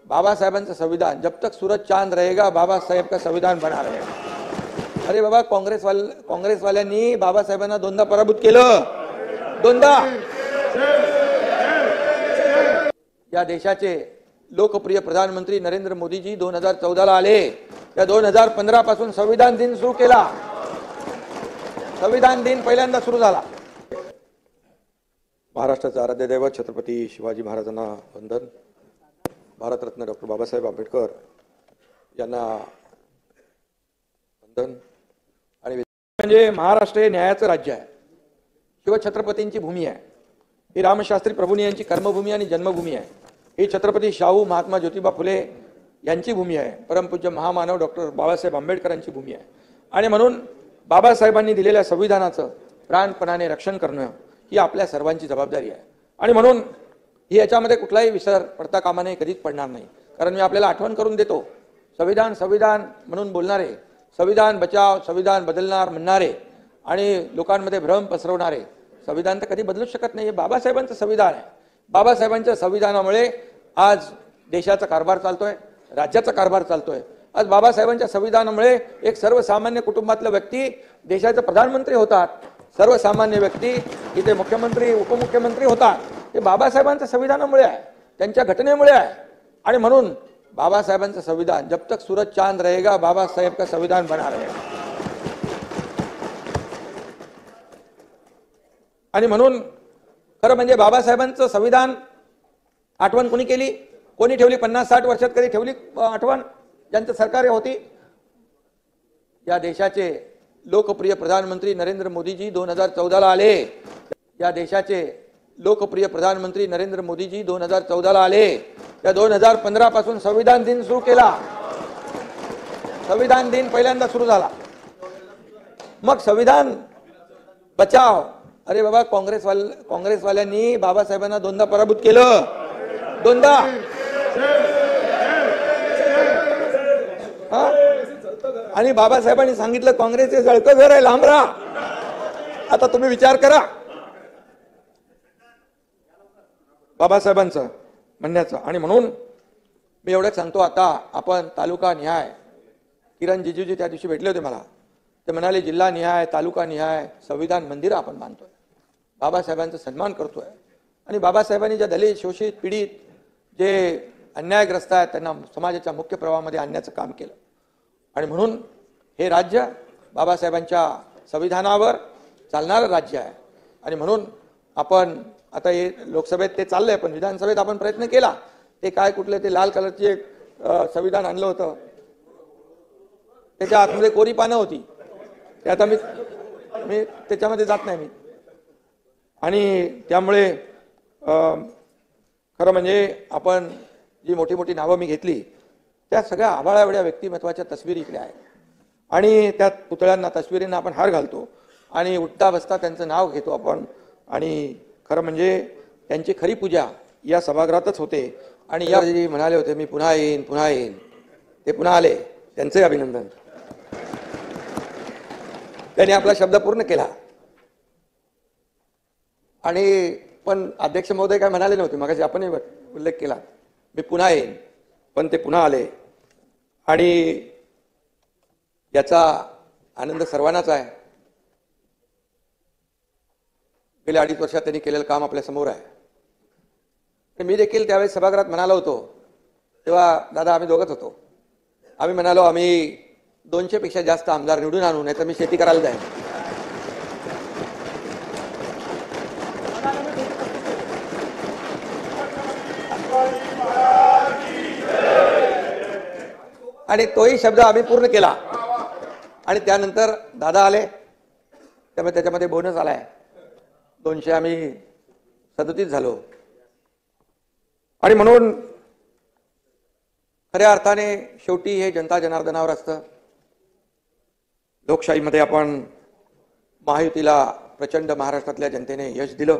बाबा साहेबांचं संविधान, जब तक सूरज चांद रहेगा बाबा साहेब का संविधान बना रहेगा। अरे बाबा, काँग्रेसवाल्यांनी बाबासाहेबांना दोनदा पराभूत केलं, दोनदा। या देशाचे लोकप्रिय प्रधानमंत्री नरेंद्र मोदीजी 2014ला आले, त्या 2015 पासून संविधान दिन सुरू केला। संविधान दिन पहिल्यांदा सुरू झाला। महाराष्ट्राचे आराध्य दैवत छत्रपती शिवाजी महाराजांना वंदन। भारतरत्न डॉक्टर बाबासाहेब आंबेडकर यांना वंदन। आणि म्हणजे महाराष्ट्र हे न्यायाचं राज्य आहे, शिवछत्रपतींची भूमी आहे, ही रामशास्त्री प्रभूंनी यांची कर्मभूमी आणि जन्मभूमी आहे, ही छत्रपती शाहू महात्मा ज्योतिबा फुले यांची भूमी आहे, परमपूज्य महामानव डॉक्टर बाबासाहेब आंबेडकरांची भूमी आहे। आणि म्हणून बाबासाहेबांनी दिलेल्या संविधानाचं प्राणपणाने रक्षण करणं ही आपल्या सर्वांची जबाबदारी आहे। आणि म्हणून ही याच्यामध्ये कुठलाही विसर पडता कामा नये, कधीच पडणार नाही। कारण मी आपल्याला आठवण करून देतो, संविधान संविधान म्हणून बोलणारे, संविधान बचाव संविधान बदलणार म्हणणारे आणि लोकांमध्ये भ्रम पसरवणारे संविधान तर कधी बदलूच शकत नाही। हे बाबासाहेबांचं संविधान आहे। बाबासाहेबांच्या संविधानामुळे आज देशाचा कारभार चालतोय, राज्याचा कारभार चालतोय। आज बाबासाहेबांच्या संविधानामुळे एक सर्वसामान्य कुटुंबातला व्यक्ती देशाचे प्रधानमंत्री होतात, सर्वसामान्य व्यक्ती इथे मुख्यमंत्री उपमुख्यमंत्री होतात। हे बाबासाहेबांच्या संविधानामुळे आहे, त्यांच्या घटनेमुळे आहे। आणि म्हणून बाबासाहेबांचं संविधान, जब तक सूरज चांद रहेगा बाबा साहेब का संविधान बना रहेगा। आणि म्हणून खरं म्हणजे बाबासाहेबांचं संविधान आठवण कोणी केली, कोणी ठेवली? 50-60 वर्षात कधी ठेवली आठवण? ज्यांचं सरकार होती, या देशाचे लोकप्रिय प्रधानमंत्री नरेंद्र मोदीजी 2014ला आले, या देशाचे लोकप्रिय प्रधानमंत्री नरेंद्र मोदीजी 2014ला आले, त्या 2015 पासून संविधान दिन सुरू केला। संविधान दिन पहिल्यांदा सुरू झाला। मग संविधान बचाव, अरे बाबा, काँग्रेसवाल्यांनी बाबासाहेबांना दोनदा पराभूत केलं, दोनदा। आणि बाबासाहेबांनी सांगितलं काँग्रेसचे जळकं घर आहे, लांब राहा। आता तुम्ही विचार करा बाबासाहेबांचं म्हणण्याचं। आणि म्हणून मी एवढंच सांगतो, आता आपण तालुका निहाय, किरण जिजूजी त्या दिवशी भेटले होते मला, ते म्हणाले जिल्हा निहाय तालुका निहाय संविधान मंदिर आपण बांधतोय, बाबासाहेबांचा सन्मान करतोय। आणि बाबासाहेबांनी ज्या दलित शोषित पीडित जे अन्यायग्रस्त आहेत त्यांना समाजाच्या मुख्य प्रवाहामध्ये आणण्याचं काम केलं। आणि म्हणून हे राज्य बाबासाहेबांच्या संविधानावर चालणारं राज्य आहे। आणि म्हणून आपण आता हे लोकसभेत ते चाललंय, पण विधानसभेत आपण प्रयत्न केला, ते काय कुठले ते लाल कलरची एक संविधान आणलं होतं, त्याच्या आतमध्ये कोरी पानं होती, ते आता मी त्याच्यामध्ये जात नाही मी। आणि त्यामुळे खरं म्हणजे आपण जी मोठी मोठी नावं मी घेतली, त्या सगळ्या आभाळाएवढ्या व्यक्तिमत्वाच्या तस्विरी इकडे आहेत। आणि त्या पुतळ्यांना तस्विरींना आपण हार घालतो आणि उठता बसता त्यांचं नाव घेतो आपण। आणि खरं म्हणजे त्यांची खरी पूजा या सभागृहातच होते। आणि या म्हणाले होते मी पुन्हा येईन पुन्हा येईन, ते पुन्हा आले, त्यांचे अभिनंदन। त्यांनी आपला शब्द पूर्ण केला। आणि पण अध्यक्ष महोदय काय म्हणाले नव्हते, मगाशी आपणही उल्लेख केला, मी पुन्हा येईन, पण ते पुन्हा आले। आणि याचा आनंद सर्वांनाच आहे। गेल्या 2.5 वर्षात त्यांनी केलेलं काम आपल्या समोर आहे। मी देखील त्यावेळेस सभागृहात म्हणालो होतो, तेव्हा दादा आम्ही दोघंच होतो, आम्ही म्हणालो आम्ही 200 पेक्षा जास्त आमदार निवडून आणू, नाही तर मी शेती करायला जाईन। आणि तोही शब्द आम्ही पूर्ण केला। आणि त्यानंतर दादा आले, त्यामुळे त्याच्यामध्ये बोनस आलाय, 200 आम्ही 37 झालो। आणि म्हणून खऱ्या अर्थाने शेवटी हे जनता जनार्दनावर असतं। लोकशाहीमध्ये आपण महायुतीला प्रचंड महाराष्ट्रातल्या जनतेने यश दिलं।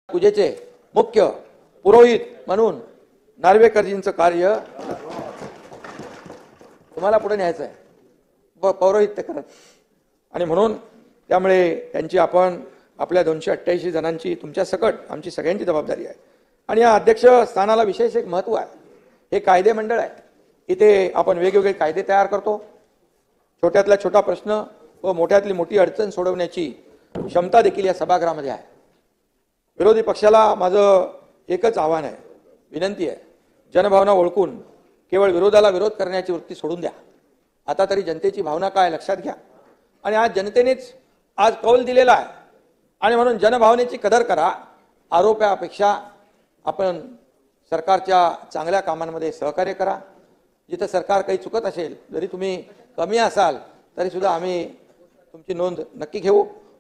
पूजेचे मुख्य पुरोहित म्हणून नार्वेकरजींचं कार्य तुम्हाला पुढे न्यायचं आहे, पौरोहित्य करत। आणि म्हणून त्यामुळे त्यांची आपण आपल्या 288 जणांची तुमच्या सकट आमची सगळ्यांची जबाबदारी आहे। आणि या अध्यक्ष स्थानाला विशेष एक महत्त्व आहे। हे कायदे मंडळ आहे. इथे आपण वेगवेगळे कायदे तयार करतो. छोट्यातला छोटा प्रश्न व मोठ्यातली मोठी अडचण सोडवण्याची क्षमता देखील या सभागृहामध्ये आहे. विरोधी पक्षाला माझं एकच आव्हान आहे, विनंती आहे, जनभावना ओळखून केवळ विरोधाला विरोध करण्याची वृत्ती सोडून द्या. आता तरी जनतेची भावना काय लक्षात घ्या. आणि आज जनतेनेच आज कौल दिलेला आहे आणि म्हणून जनभावनेची कदर करा. आरोपापेक्षा आपण सरकारच्या चांगल्या कामांमध्ये सहकार्य करा. जिथं सरकार काही चुकत असेल, जरी तुम्ही कमी असाल तरी सुद्धा आम्ही तुमची नोंद नक्की घेऊ.